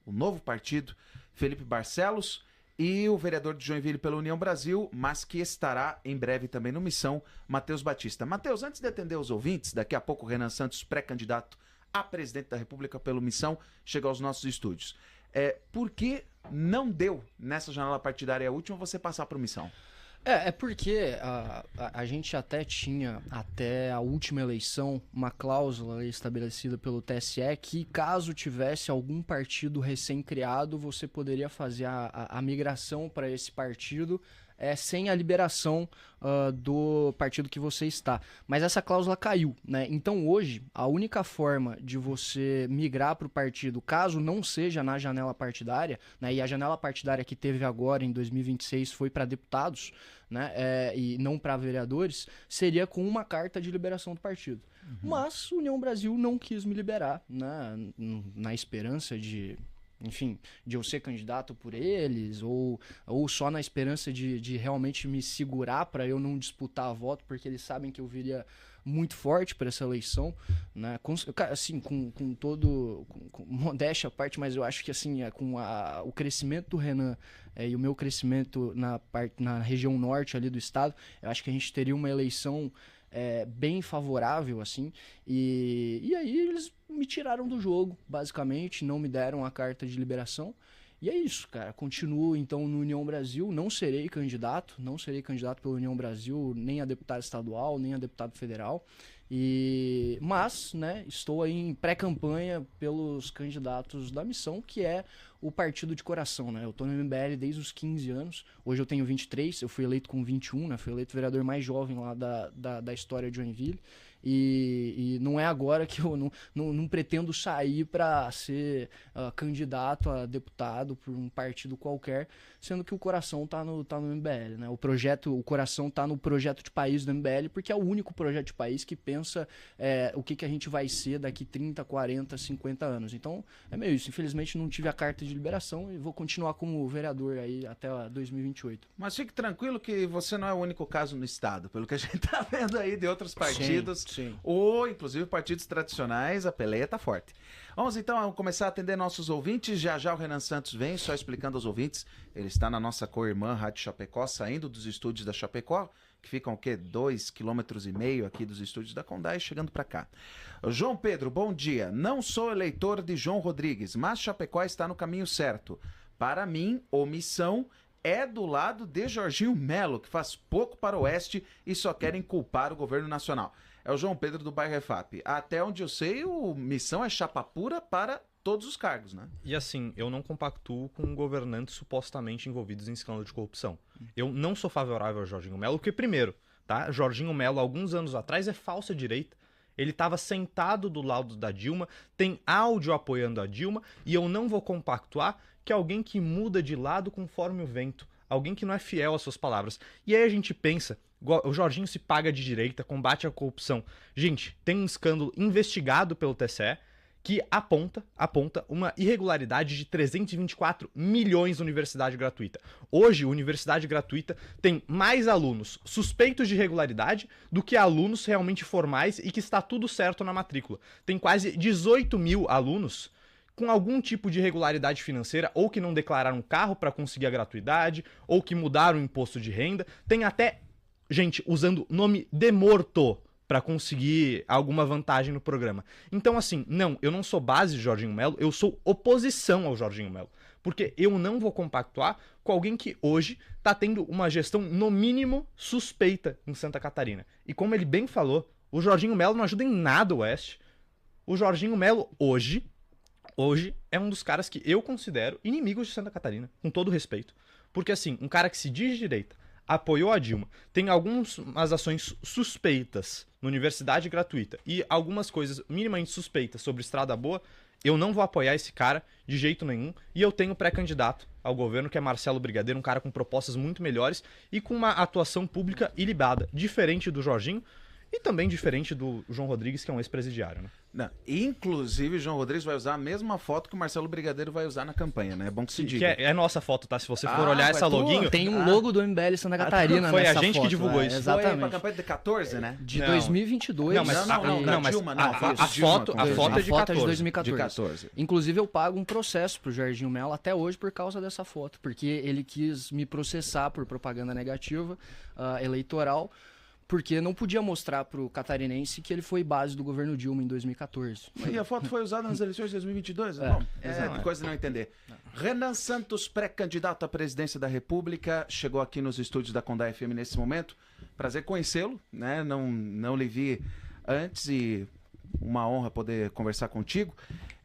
o novo partido, Felipe Barcelos, e o vereador de Joinville pela União Brasil, mas que estará em breve também no Missão, Matheus Batista. Matheus, antes de atender os ouvintes, daqui a pouco o Renan Santos, pré-candidato a presidente da República pelo Missão, chega aos nossos estúdios. Por que não deu nessa janela partidária última você passar para o Missão? É porque a gente até tinha, até a última eleição, uma cláusula estabelecida pelo TSE que, caso tivesse algum partido recém-criado, você poderia fazer a migração para esse partido sem a liberação do partido que você está. Mas essa cláusula caiu, né? Então hoje, a única forma de você migrar para o partido, caso não seja na janela partidária, né? E a janela partidária que teve agora em 2026 foi para deputados, né? E não para vereadores, seria com uma carta de liberação do partido. Mas a União Brasil não quis me liberar, né? Na esperança de... Enfim, de eu ser candidato por eles, ou só na esperança de realmente me segurar para eu não disputar voto, porque eles sabem que eu viria muito forte para essa eleição, né? Assim, com modéstia à parte, mas eu acho que assim, o crescimento do Renan e o meu crescimento na região norte ali do estado, eu acho que a gente teria uma eleição bem favorável, assim, e aí eles me tiraram do jogo, basicamente, não me deram a carta de liberação, e é isso, cara. Continuo, então, no União Brasil, não serei candidato pela União Brasil, nem a deputado estadual, nem a deputado federal, mas, né, estou aí em pré-campanha pelos candidatos da Missão, que é o partido de coração, né? Eu tô no MBL desde os 15 anos, hoje eu tenho 23, eu fui eleito com 21, né? Fui eleito vereador mais jovem lá da história de Joinville, e não é agora que eu não pretendo sair para ser candidato a deputado por um partido qualquer, sendo que o coração tá no MBL, né? O coração tá no projeto de país do MBL, porque é o único projeto de país que pensa o que a gente vai ser daqui 30, 40, 50 anos. Então, é meio isso. Infelizmente, não tive a carta de liberação e vou continuar como vereador aí até 2028. Mas fique tranquilo que você não é o único caso no estado, pelo que a gente tá vendo aí de outros partidos, sim. ou inclusive partidos tradicionais, a peleia tá forte. Vamos então começar a atender nossos ouvintes. Já o Renan Santos vem, só explicando aos ouvintes, ele está na nossa co-irmã Rádio Chapecó, saindo dos estúdios da Chapecó, que ficam o quê? 2,5 km aqui dos estúdios da Condá, e chegando para cá. João Pedro, bom dia. Não sou eleitor de João Rodrigues, mas Chapecó está no caminho certo. Para mim, omissão é do lado de Jorginho Melo, que faz pouco para o Oeste e só querem culpar o governo nacional. É o João Pedro do bairro Refap. Até onde eu sei, o Missão é chapa pura para todos os cargos, né? E assim, eu não compactuo com governantes supostamente envolvidos em escândalo de corrupção. Eu não sou favorável ao Jorginho Melo, porque primeiro, tá? Jorginho Melo, alguns anos atrás, é falsa direita. Ele estava sentado do lado da Dilma, tem áudio apoiando a Dilma, e eu não vou compactuar que alguém que muda de lado conforme o vento, alguém que não é fiel às suas palavras. E aí a gente pensa, o Jorginho se paga de direita, combate a corrupção. Gente, tem um escândalo investigado pelo TSE, que aponta uma irregularidade de 324 milhões na universidade gratuita. Hoje, a universidade gratuita tem mais alunos suspeitos de irregularidade do que alunos realmente formais e que está tudo certo na matrícula. Tem quase 18 mil alunos com algum tipo de irregularidade financeira, ou que não declararam carro para conseguir a gratuidade, ou que mudaram o imposto de renda. Tem até gente usando nome de morto para conseguir alguma vantagem no programa. Então, assim, não, eu não sou base de Jorginho Melo, eu sou oposição ao Jorginho Melo. Porque eu não vou compactuar com alguém que hoje está tendo uma gestão, no mínimo, suspeita em Santa Catarina. E como ele bem falou, o Jorginho Melo não ajuda em nada o Oeste. O Jorginho Melo, hoje é um dos caras que eu considero inimigos de Santa Catarina, com todo respeito. Porque, assim, um cara que se diz de direita, apoiou a Dilma, tem algumas ações suspeitas na universidade gratuita e algumas coisas minimamente suspeitas sobre Estrada Boa, eu não vou apoiar esse cara de jeito nenhum, e eu tenho pré-candidato ao governo, que é Marcelo Brigadeiro, um cara com propostas muito melhores e com uma atuação pública ilibada, diferente do Jorginho. E também diferente do João Rodrigues, que é um ex-presidiário, né? Não, inclusive, João Rodrigues vai usar a mesma foto que o Marcelo Brigadeiro vai usar na campanha, né? É bom que se diga. Que é nossa foto, tá? Se você for olhar essa loginho... Tem um logo do MBL Santa Catarina foi nessa a gente foto, que divulgou isso. Exatamente. Foi pra campanha de 14, né? De Não. 2022. Não, mas a foto é de 14. De 2014. De 14. Inclusive, eu pago um processo pro Jorginho Mello até hoje por causa dessa foto, porque ele quis me processar por propaganda negativa eleitoral, porque não podia mostrar pro catarinense que ele foi base do governo Dilma em 2014. E a foto foi usada nas eleições de 2022? É, Bom, coisa de não entender. Renan Santos, pré-candidato à presidência da República, chegou aqui nos estúdios da Condá FM nesse momento. Prazer conhecê-lo, né? Não lhe vi antes e uma honra poder conversar contigo.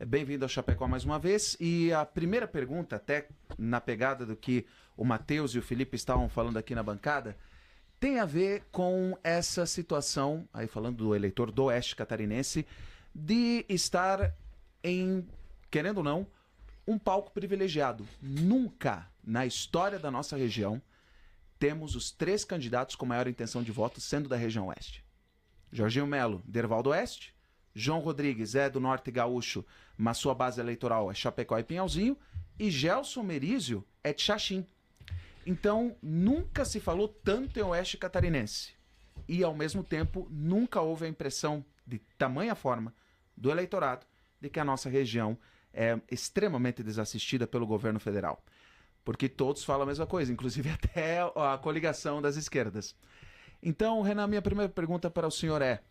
Bem-vindo ao Chapecó mais uma vez. E a primeira pergunta, até na pegada do que o Matheus e o Felipe estavam falando aqui na bancada, tem a ver com essa situação, aí falando do eleitor do Oeste Catarinense, de estar em, querendo ou não, um palco privilegiado. Nunca na história da nossa região temos os 3 candidatos com maior intenção de voto sendo da região Oeste. Jorginho Mello, Derval do Oeste. João Rodrigues é do Norte Gaúcho, mas sua base eleitoral é Chapecó e Pinhalzinho. E Gelson Merizio é de Xaxim. Então, nunca se falou tanto em Oeste Catarinense. E, ao mesmo tempo, nunca houve a impressão de tamanha forma do eleitorado de que a nossa região é extremamente desassistida pelo governo federal. Porque todos falam a mesma coisa, inclusive até a coligação das esquerdas. Então, Renan, minha primeira pergunta para o senhor é: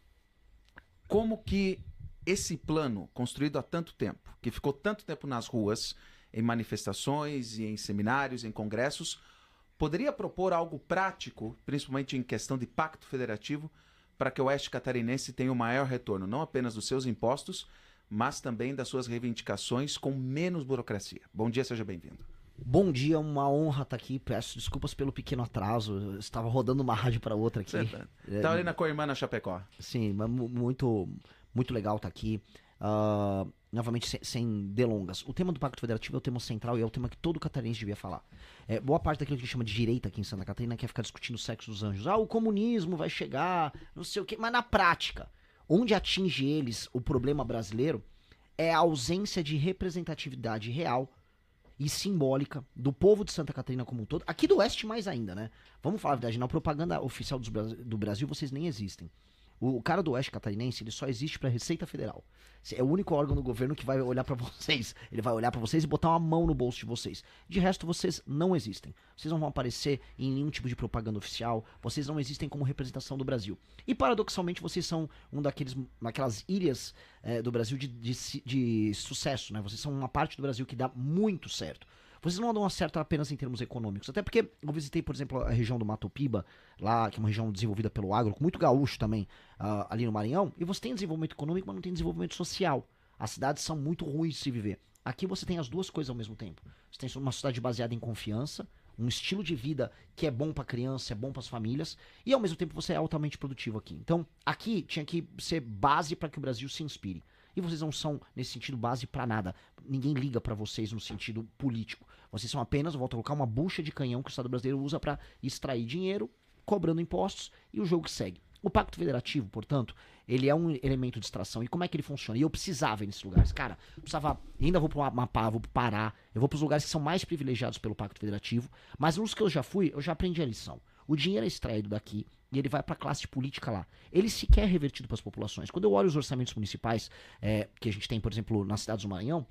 como que esse plano, construído há tanto tempo, que ficou tanto tempo nas ruas, em manifestações e em seminários, em congressos, poderia propor algo prático, principalmente em questão de pacto federativo, para que o Oeste Catarinense tenha o maior retorno, não apenas dos seus impostos, mas também das suas reivindicações com menos burocracia? Bom dia, seja bem-vindo. Bom dia, uma honra estar aqui. Peço desculpas pelo pequeno atraso. Eu estava rodando uma rádio para outra aqui. Tá ali na Coirmã, na Chapecó. Sim, mas muito legal estar aqui. Novamente, sem delongas. O tema do Pacto Federativo é o tema central e é o tema que todo catarinense devia falar. Boa parte daquilo que a gente chama de direita aqui em Santa Catarina quer ficar discutindo o sexo dos anjos. O comunismo vai chegar, não sei o quê. Mas na prática, onde atinge eles o problema brasileiro é a ausência de representatividade real e simbólica do povo de Santa Catarina como um todo. Aqui do Oeste mais ainda, né? Vamos falar a verdade, na propaganda oficial do Brasil vocês nem existem. O cara do Oeste Catarinense, ele só existe pra Receita Federal. É o único órgão do governo que vai olhar pra vocês. Ele vai olhar pra vocês e botar uma mão no bolso de vocês. De resto, vocês não existem. Vocês não vão aparecer em nenhum tipo de propaganda oficial. Vocês não existem como representação do Brasil. E, paradoxalmente, vocês são daquelas ilhas do Brasil de sucesso, né? Vocês são uma parte do Brasil que dá muito certo. Vocês não dão certo apenas em termos econômicos. Até porque eu visitei, por exemplo, a região do Mato Piba, lá, que é uma região desenvolvida pelo agro, com muito gaúcho também, ali no Maranhão. E você tem desenvolvimento econômico, mas não tem desenvolvimento social. As cidades são muito ruins de se viver. Aqui você tem as duas coisas ao mesmo tempo. Você tem uma cidade baseada em confiança, um estilo de vida que é bom pra criança, é bom pras famílias, e ao mesmo tempo você é altamente produtivo aqui. Então, aqui tinha que ser base para que o Brasil se inspire. E vocês não são, nesse sentido, base pra nada. Ninguém liga pra vocês no sentido político. Vocês são apenas, volto a colocar, uma bucha de canhão que o Estado brasileiro usa pra extrair dinheiro, cobrando impostos, e o jogo que segue. O Pacto Federativo, portanto, ele é um elemento de extração. E como é que ele funciona? E eu precisava ir nesses lugares. Cara, eu precisava, ainda vou pro Amapá, vou pro Pará, eu vou pros lugares que são mais privilegiados pelo Pacto Federativo, mas nos que eu já fui, eu já aprendi a lição. O dinheiro é extraído daqui e ele vai para a classe política lá. Ele sequer é revertido para as populações. Quando eu olho os orçamentos municipais que a gente tem, por exemplo, nas cidades do Maranhão,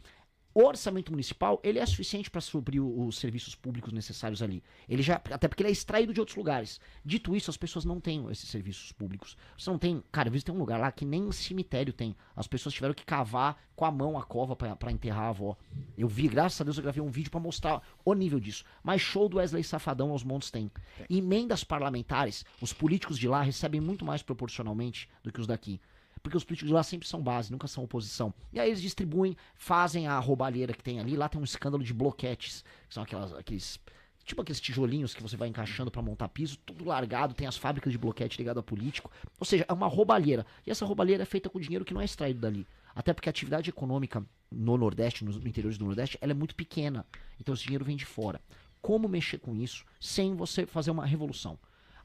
o orçamento municipal ele é suficiente para suprir os serviços públicos necessários ali. Ele já, até porque ele é extraído de outros lugares. Dito isso, as pessoas não têm esses serviços públicos. Você não tem, cara, eu visitei um lugar lá que nem cemitério tem. As pessoas tiveram que cavar com a mão a cova para enterrar a avó. Eu vi, graças a Deus, eu gravei um vídeo para mostrar o nível disso. Mas show do Wesley Safadão aos montes tem. Emendas parlamentares, os políticos de lá recebem muito mais proporcionalmente do que os daqui. Porque os políticos de lá sempre são base, nunca são oposição. E aí eles distribuem, fazem a roubalheira que tem ali. Lá tem um escândalo de bloquetes, que são aqueles tijolinhos que você vai encaixando pra montar piso, tudo largado, tem as fábricas de bloquete ligado a político. Ou seja, é uma roubalheira. E essa roubalheira é feita com dinheiro que não é extraído dali. Até porque a atividade econômica no Nordeste, no interior do Nordeste, ela é muito pequena. Então esse dinheiro vem de fora. Como mexer com isso sem você fazer uma revolução?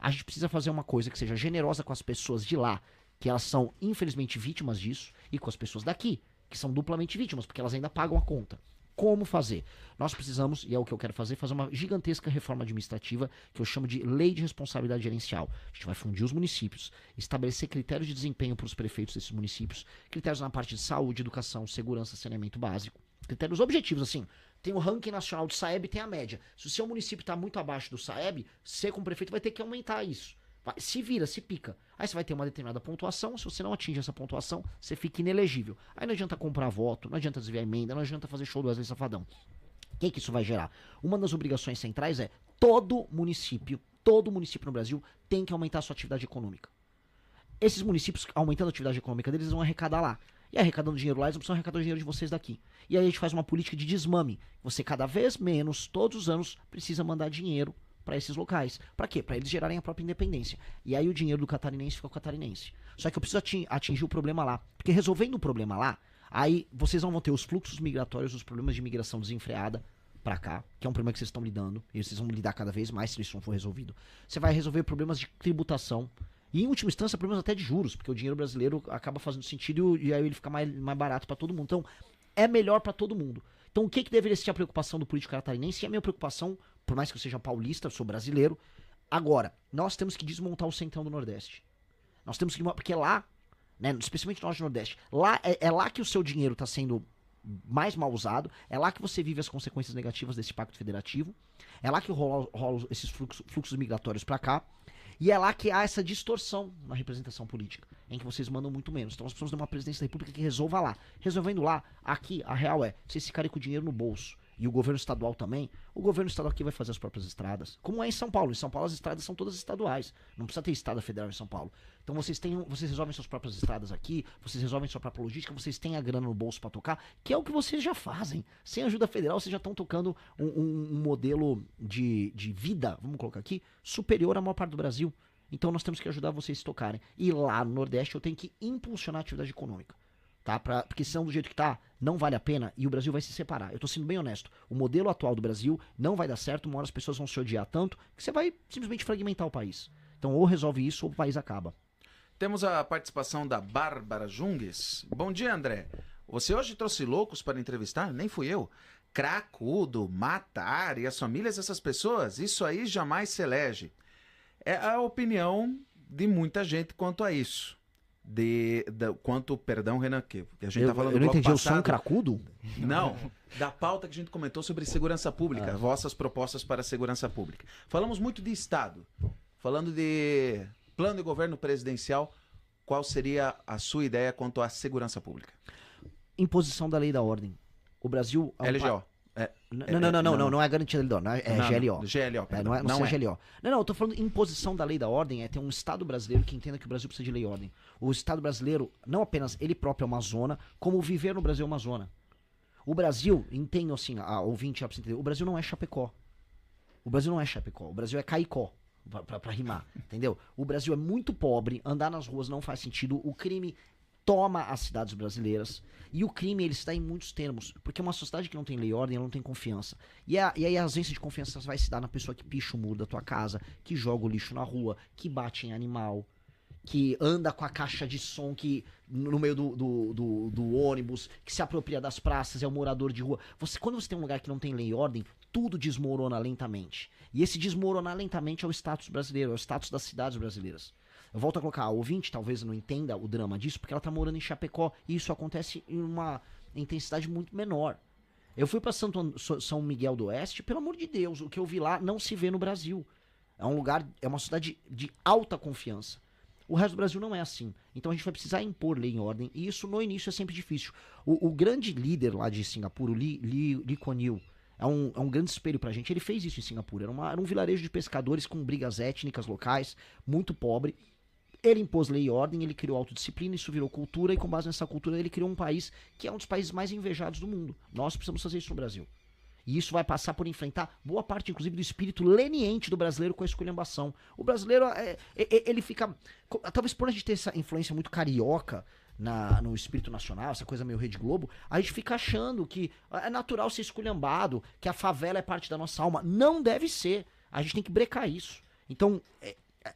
A gente precisa fazer uma coisa que seja generosa com as pessoas de lá, que elas são, infelizmente, vítimas disso, e com as pessoas daqui, que são duplamente vítimas, porque elas ainda pagam a conta. Como fazer? Nós precisamos, e é o que eu quero fazer uma gigantesca reforma administrativa que eu chamo de Lei de Responsabilidade Gerencial. A gente vai fundir os municípios, estabelecer critérios de desempenho para os prefeitos desses municípios, critérios na parte de saúde, educação, segurança, saneamento básico, critérios objetivos, assim. Tem o ranking nacional do SAEB e tem a média. Se o seu município está muito abaixo do SAEB, você como prefeito vai ter que aumentar isso. Se vira, se pica. Aí você vai ter uma determinada pontuação, se você não atinge essa pontuação, você fica inelegível. Aí não adianta comprar voto, não adianta desviar emenda, não adianta fazer show do Wesley Safadão. O que isso vai gerar? Uma das obrigações centrais é todo município no Brasil tem que aumentar a sua atividade econômica. Esses municípios, aumentando a atividade econômica deles, vão arrecadar lá. E arrecadando dinheiro lá, eles não precisam arrecadar o dinheiro de vocês daqui. E aí a gente faz uma política de desmame. Você cada vez menos, todos os anos, precisa mandar dinheiro para esses locais. Para quê? Para eles gerarem a própria independência. E aí o dinheiro do catarinense fica com o catarinense. Só que eu preciso atingir o problema lá. Porque resolvendo o problema lá, aí vocês não vão ter os fluxos migratórios, os problemas de migração desenfreada para cá, que é um problema que vocês estão lidando, e vocês vão lidar cada vez mais se isso não for resolvido. Você vai resolver problemas de tributação, e em última instância problemas até de juros, porque o dinheiro brasileiro acaba fazendo sentido e aí ele fica mais barato para todo mundo. Então, é melhor para todo mundo. Então, o que deveria ser a preocupação do político catarinense? E a minha preocupação, por mais que eu seja paulista, eu sou brasileiro. Agora, nós temos que desmontar o centrão do Nordeste. Nós temos que... Porque lá, né, especialmente nós do Nordeste, lá é lá que o seu dinheiro está sendo mais mal usado, é lá que você vive as consequências negativas desse pacto federativo, é lá que rola esses fluxos migratórios para cá, e é lá que há essa distorção na representação política, em que vocês mandam muito menos. Então nós precisamos de uma presidência da República que resolva lá. Resolvendo lá, aqui, a real é, vocês ficarem com o dinheiro no bolso, e o governo estadual também, o governo estadual aqui vai fazer as próprias estradas. Como é em São Paulo. Em São Paulo as estradas são todas estaduais. Não precisa ter estrada federal em São Paulo. Então vocês resolvem suas próprias estradas aqui, vocês resolvem sua própria logística, vocês têm a grana no bolso para tocar, que é o que vocês já fazem. Sem ajuda federal, vocês já estão tocando um modelo de vida, vamos colocar aqui, superior à maior parte do Brasil. Então nós temos que ajudar vocês a tocarem. E lá no Nordeste eu tenho que impulsionar a atividade econômica. Tá? Porque senão do jeito que tá, não vale a pena e o Brasil vai se separar. Eu tô sendo bem honesto. O modelo atual do Brasil não vai dar certo, uma hora as pessoas vão se odiar tanto que você vai simplesmente fragmentar o país. Então ou resolve isso ou o país acaba. Temos a participação da Bárbara Jungues. Bom dia, André. Você hoje trouxe loucos para entrevistar? Nem fui eu. Cracudo, matar e as famílias dessas pessoas? Isso aí jamais se elege. É a opinião de muita gente quanto a isso. Perdão, Renan, que a gente tá falando eu não entendi, eu passado. sou um cracudo? Não, da pauta que a gente comentou sobre segurança pública, vossas propostas para a segurança pública. Falamos muito de Estado, falando de plano de governo presidencial, qual seria a sua ideia quanto à segurança pública? Imposição da lei e da ordem. O Brasil... LGO. Não é garantia da lei da ordem, é GLO. GLO, não é GLO. Não, eu tô falando imposição da lei da ordem, é ter um Estado brasileiro que entenda que o Brasil precisa de lei e ordem. O Estado brasileiro, não apenas ele próprio é uma zona, como viver no Brasil é uma zona. O Brasil, entendo assim, a ouvinte, o Brasil não é Chapecó. O Brasil não é Chapecó, o Brasil é Caicó, pra rimar, entendeu? O Brasil é muito pobre, andar nas ruas não faz sentido, o crime toma as cidades brasileiras, e o crime ele está em muitos termos, porque uma sociedade que não tem lei e ordem, ela não tem confiança. E aí a ausência de confiança vai se dar na pessoa que picha o muro da tua casa, que joga o lixo na rua, que bate em animal, que anda com a caixa de som no meio do ônibus, que se apropria das praças, é um morador de rua. Quando você tem um lugar que não tem lei e ordem, tudo desmorona lentamente. E esse desmoronar lentamente é o status brasileiro, é o status das cidades brasileiras. Eu volto a colocar, a ouvinte talvez não entenda o drama disso, porque ela tá morando em Chapecó, e isso acontece em uma intensidade muito menor. Eu fui para São Miguel do Oeste, pelo amor de Deus, o que eu vi lá não se vê no Brasil. É um lugar, é uma cidade de alta confiança. O resto do Brasil não é assim. Então a gente vai precisar impor lei em ordem, e isso no início é sempre difícil. O grande líder lá de Singapura, o Lee Kuan Yew, é um grande espelho pra gente. Ele fez isso em Singapura. Era um vilarejo de pescadores com brigas étnicas locais, muito pobre. Ele impôs lei e ordem, ele criou autodisciplina, isso virou cultura, e com base nessa cultura ele criou um país que é um dos países mais invejados do mundo. Nós precisamos fazer isso no Brasil. E isso vai passar por enfrentar boa parte, inclusive, do espírito leniente do brasileiro com a esculhambação. O brasileiro, ele fica... Talvez por a gente ter essa influência muito carioca no espírito nacional, essa coisa meio Rede Globo, a gente fica achando que é natural ser esculhambado, que a favela é parte da nossa alma. Não deve ser. A gente tem que brecar isso. Então,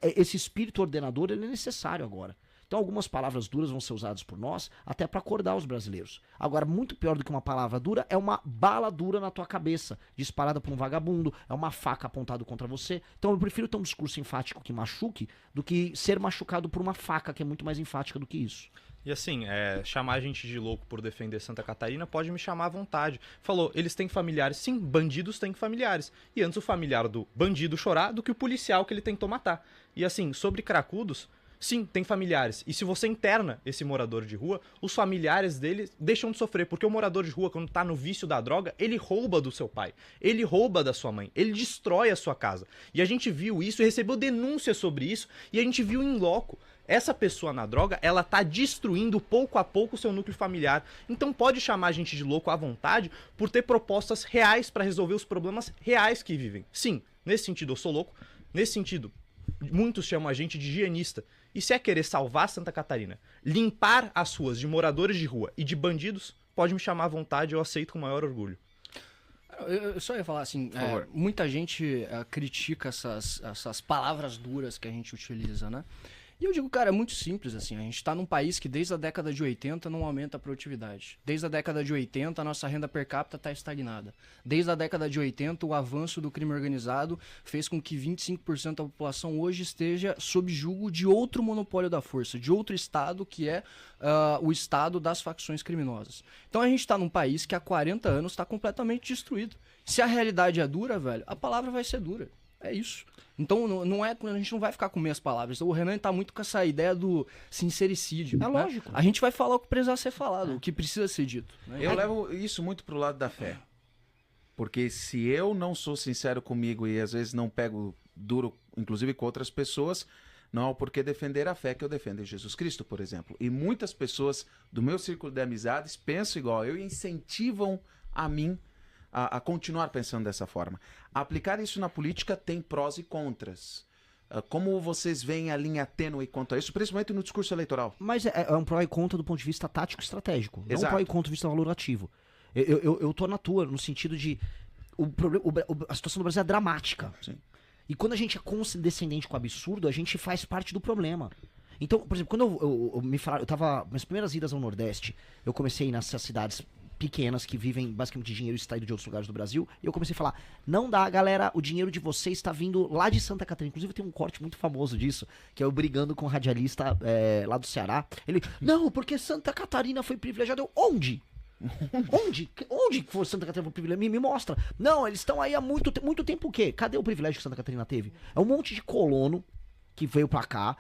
esse espírito ordenador ele é necessário agora. Então algumas palavras duras vão ser usadas por nós até para acordar os brasileiros. Agora, muito pior do que uma palavra dura é uma bala dura na tua cabeça, disparada por um vagabundo, é uma faca apontada contra você. Então eu prefiro ter um discurso enfático que machuque do que ser machucado por uma faca que é muito mais enfática do que isso. E assim, chamar a gente de louco por defender Santa Catarina pode me chamar à vontade. Falou, eles têm familiares. Sim, bandidos têm familiares. E antes o familiar do bandido chorar do que o policial que ele tentou matar. E assim, sobre cracudos, sim, tem familiares. E se você interna esse morador de rua, os familiares dele deixam de sofrer. Porque o morador de rua, quando tá no vício da droga, ele rouba do seu pai. Ele rouba da sua mãe. Ele destrói a sua casa. E a gente viu isso e recebeu denúncias sobre isso. E a gente viu em loco. Essa pessoa na droga, ela tá destruindo pouco a pouco o seu núcleo familiar. Então pode chamar a gente de louco à vontade por ter propostas reais para resolver os problemas reais que vivem. Sim, nesse sentido eu sou louco. Nesse sentido, muitos chamam a gente de higienista. E se é querer salvar Santa Catarina, limpar as ruas de moradores de rua e de bandidos, pode me chamar à vontade, eu aceito com o maior orgulho. Eu só ia falar assim, muita gente critica essas palavras duras que a gente utiliza, né? E eu digo, cara, é muito simples, assim, a gente tá num país que desde a década de 80 não aumenta a produtividade. Desde a década de 80 a nossa renda per capita tá estagnada. Desde a década de 80 o avanço do crime organizado fez com que 25% da população hoje esteja sob julgo de outro monopólio da força, de outro estado que é o estado das facções criminosas. Então a gente tá num país que há 40 anos tá completamente destruído. Se a realidade é dura, velho, a palavra vai ser dura. É isso. Então não é, a gente não vai ficar com meias palavras. O Renan tá muito com essa ideia do sincericídio. É lógico. A gente vai falar o que precisa ser falado, o que precisa ser dito. Né? Eu levo isso muito pro lado da fé. Porque se eu não sou sincero comigo e às vezes não pego duro, inclusive com outras pessoas, não há por que defender a fé que eu defendo em Jesus Cristo, por exemplo. E muitas pessoas do meu círculo de amizades pensam igual eu e incentivam a mim a continuar pensando dessa forma. Aplicar isso na política tem prós e contras. Como vocês veem a linha tênue quanto a isso, principalmente no discurso eleitoral? Mas é um pró e contra do ponto de vista tático e estratégico. Não um pró e contra do ponto de vista valorativo. Eu tô na tua, no sentido de... a situação do Brasil é dramática. Sim. E quando a gente é condescendente com o absurdo, a gente faz parte do problema. Então, por exemplo, quando eu me falaram... Eu tava... Minhas primeiras idas ao Nordeste, eu comecei nessas cidades pequenas que vivem basicamente de dinheiro extraído de outros lugares do Brasil, e eu comecei a falar, não dá, galera, o dinheiro de vocês está vindo lá de Santa Catarina. Inclusive tem um corte muito famoso disso, que é eu brigando com um radialista lá do Ceará. Ele, não, porque Santa Catarina foi privilegiada. Eu, onde? Onde que for Santa Catarina foi privilegiada? Me mostra. Não, eles estão aí há muito tempo o quê? Cadê o privilégio que Santa Catarina teve? É um monte de colono que veio pra cá,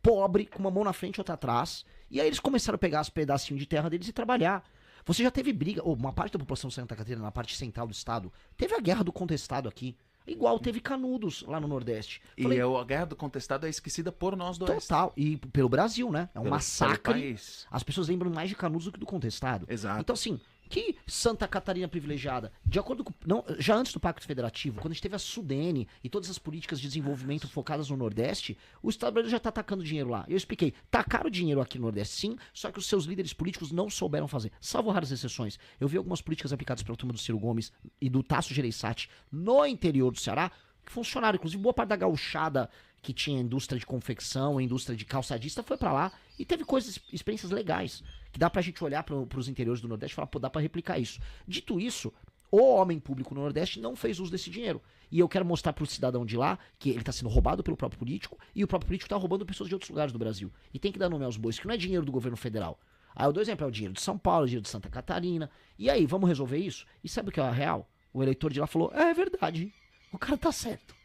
pobre, com uma mão na frente e outra atrás, e aí eles começaram a pegar os pedacinhos de terra deles e trabalhar. Você já teve briga, uma parte da população de Santa Catarina, na parte central do estado, teve a Guerra do Contestado aqui. Igual teve Canudos lá no Nordeste. E a Guerra do Contestado é esquecida por nós do Oeste. Total. E pelo Brasil, né? É um massacre. As pessoas lembram mais de Canudos do que do Contestado. Exato. Então, assim, que Santa Catarina privilegiada, de acordo com... Não, já antes do Pacto Federativo, quando a gente teve a Sudene e todas as políticas de desenvolvimento focadas no Nordeste, o Estado brasileiro já tá tacando dinheiro lá. Eu expliquei, tacaram dinheiro aqui no Nordeste sim, só que os seus líderes políticos não souberam fazer, salvo raras exceções. Eu vi algumas políticas aplicadas pela turma do Ciro Gomes e do Tasso Gereissati no interior do Ceará, que funcionaram. Inclusive, boa parte da gauchada que tinha indústria de confecção, indústria de calçadista, foi pra lá e teve coisas, experiências legais, que dá pra gente olhar pros interiores do Nordeste e falar, pô, dá pra replicar isso. Dito isso, o homem público no Nordeste não fez uso desse dinheiro. E eu quero mostrar pro cidadão de lá que ele tá sendo roubado pelo próprio político e o próprio político tá roubando pessoas de outros lugares do Brasil. E tem que dar nome aos bois, que não é dinheiro do governo federal. Aí eu dou exemplo, é o dinheiro de São Paulo, o dinheiro de Santa Catarina. E aí, vamos resolver isso? E sabe o que é a real? O eleitor de lá falou, é verdade, o cara tá certo.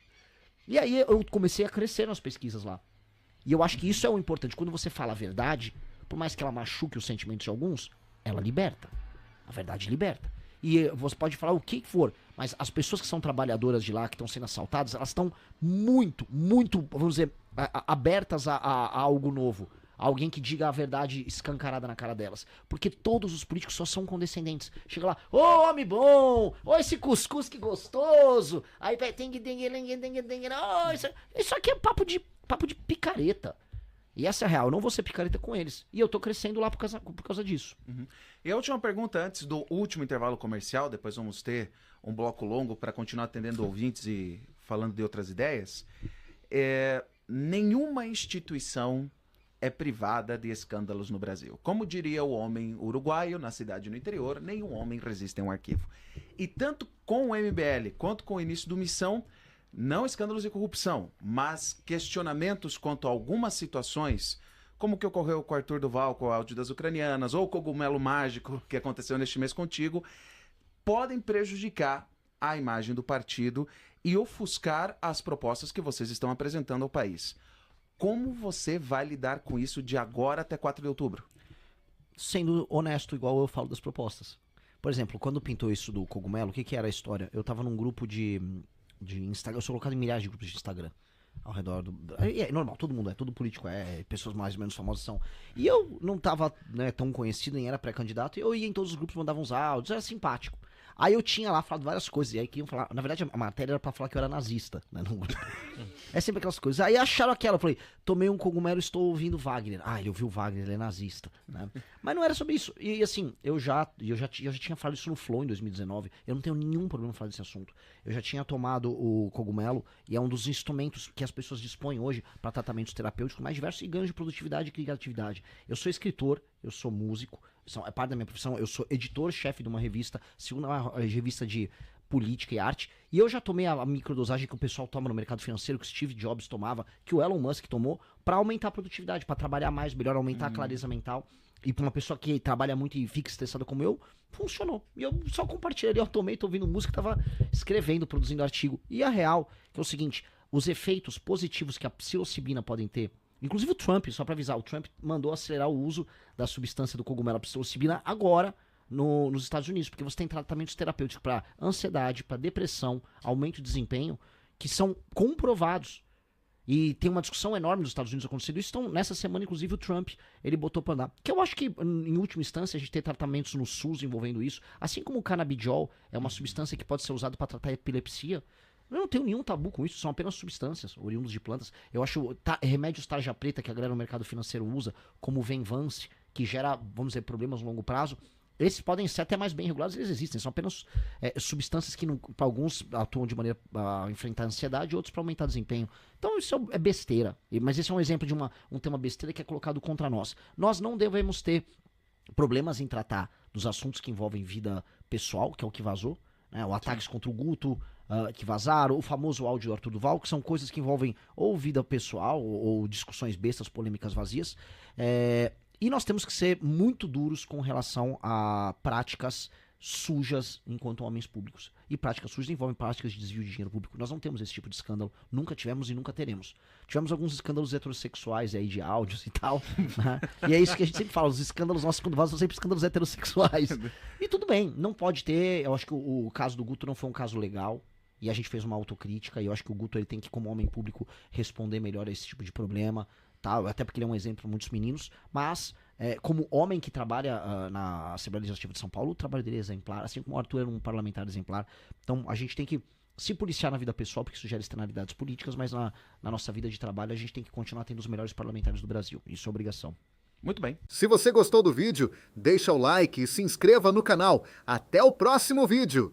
E aí eu comecei a crescer nas pesquisas lá. E eu acho que isso é o importante. Quando você fala a verdade, por mais que ela machuque os sentimentos de alguns, ela liberta. A verdade liberta. E você pode falar o que for, mas as pessoas que são trabalhadoras de lá, que estão sendo assaltadas, elas estão muito, vamos dizer, abertas a algo novo. Alguém que diga a verdade escancarada na cara delas. Porque todos os políticos só são condescendentes. Chega lá, ô homem bom, ô esse cuscuz que gostoso. Aí tem que isso aqui é papo de picareta. E essa é a real, eu não vou ser picareta com eles. E eu tô crescendo lá por causa disso. Uhum. E a última pergunta, antes do último intervalo comercial, depois vamos ter um bloco longo para continuar atendendo ouvintes e falando de outras ideias. nenhuma instituição é privada de escândalos no Brasil. Como diria o homem uruguaio na cidade no interior, nenhum homem resiste a um arquivo. E tanto com o MBL quanto com o início do Missão, não escândalos de corrupção, mas questionamentos quanto a algumas situações, como o que ocorreu com o Arthur Duval, com o áudio das ucranianas, ou o cogumelo mágico que aconteceu neste mês contigo, podem prejudicar a imagem do partido e ofuscar as propostas que vocês estão apresentando ao país. Como você vai lidar com isso de agora até 4 de outubro? Sendo honesto, igual eu falo das propostas. Por exemplo, quando pintou isso do cogumelo, o que era a história? Eu tava num grupo de Instagram, eu sou colocado em milhares de grupos de Instagram ao redor do... É normal, todo mundo todo político pessoas mais ou menos famosas são. E eu não tava, né, tão conhecido, nem era pré-candidato, e eu ia em todos os grupos, mandava uns áudios, era simpático. Aí eu tinha lá falado várias coisas, e aí queriam falar... Na verdade, a matéria era pra falar que eu era nazista, né? É sempre aquelas coisas. Aí acharam aquela, eu falei, tomei um cogumelo, estou ouvindo Wagner. Ah, ele ouviu o Wagner, ele é nazista, né? Mas não era sobre isso. E assim, eu já tinha falado isso no Flow em 2019. Eu não tenho nenhum problema em falar desse assunto. Eu já tinha tomado o cogumelo, e é um dos instrumentos que as pessoas dispõem hoje para tratamentos terapêuticos mais diversos e ganhos de produtividade e criatividade. Eu sou escritor, eu sou músico, é parte da minha profissão, eu sou editor-chefe de uma revista, segunda revista de política e arte, e eu já tomei a microdosagem que o pessoal toma no mercado financeiro, que o Steve Jobs tomava, que o Elon Musk tomou, para aumentar a produtividade, para trabalhar mais, melhor, aumentar a clareza mental. E pra uma pessoa que trabalha muito e fica estressada como eu, funcionou. E eu só compartilhei, eu tomei, tô ouvindo música, tava escrevendo, produzindo artigo. E a real, que é o seguinte, os efeitos positivos que a psilocibina podem ter, inclusive o Trump, só pra avisar, o Trump mandou acelerar o uso da substância do cogumelo psilocibina agora nos Estados Unidos, porque você tem tratamentos terapêuticos para ansiedade, para depressão, aumento de desempenho, que são comprovados. E tem uma discussão enorme nos Estados Unidos acontecendo isso. Então, nessa semana, inclusive, o Trump, ele botou pra andar. Que eu acho que, em última instância, a gente tem tratamentos no SUS envolvendo isso. Assim como o canabidiol é uma substância que pode ser usada para tratar epilepsia. Eu não tenho nenhum tabu com isso, são apenas substâncias oriundas de plantas. Eu acho remédios tarja preta que a galera no mercado financeiro usa, como o Venvance, que gera, vamos dizer, problemas a longo prazo. Esses podem ser até mais bem regulados, eles existem. São apenas substâncias que, para alguns, atuam de maneira a enfrentar a ansiedade, outros para aumentar o desempenho. Então isso é besteira. Mas esse é um exemplo de um tema besteira que é colocado contra nós. Nós não devemos ter problemas em tratar dos assuntos que envolvem vida pessoal, que é o que vazou, né? O ataques contra o Guto, que vazaram, o famoso áudio do Arthur Duval, que são coisas que envolvem ou vida pessoal, ou discussões bestas, polêmicas vazias. E nós temos que ser muito duros com relação a práticas sujas enquanto homens públicos. E práticas sujas envolvem práticas de desvio de dinheiro público. Nós não temos esse tipo de escândalo, nunca tivemos e nunca teremos. Tivemos alguns escândalos heterossexuais aí de áudios e tal, né? E é isso que a gente sempre fala, os escândalos nossos quando vazam são sempre escândalos heterossexuais. E tudo bem, não pode ter, eu acho que o caso do Guto não foi um caso legal. E a gente fez uma autocrítica, e eu acho que o Guto ele tem que, como homem público, responder melhor a esse tipo de problema. Tá? Até porque ele é um exemplo para muitos meninos, mas como homem que trabalha na Assembleia Legislativa de São Paulo, o trabalho dele é exemplar, assim como o Arthur era um parlamentar exemplar. Então a gente tem que se policiar na vida pessoal, porque isso gera externalidades políticas, mas na nossa vida de trabalho a gente tem que continuar tendo os melhores parlamentares do Brasil. Isso é obrigação. Muito bem. Se você gostou do vídeo, deixa o like e se inscreva no canal. Até o próximo vídeo!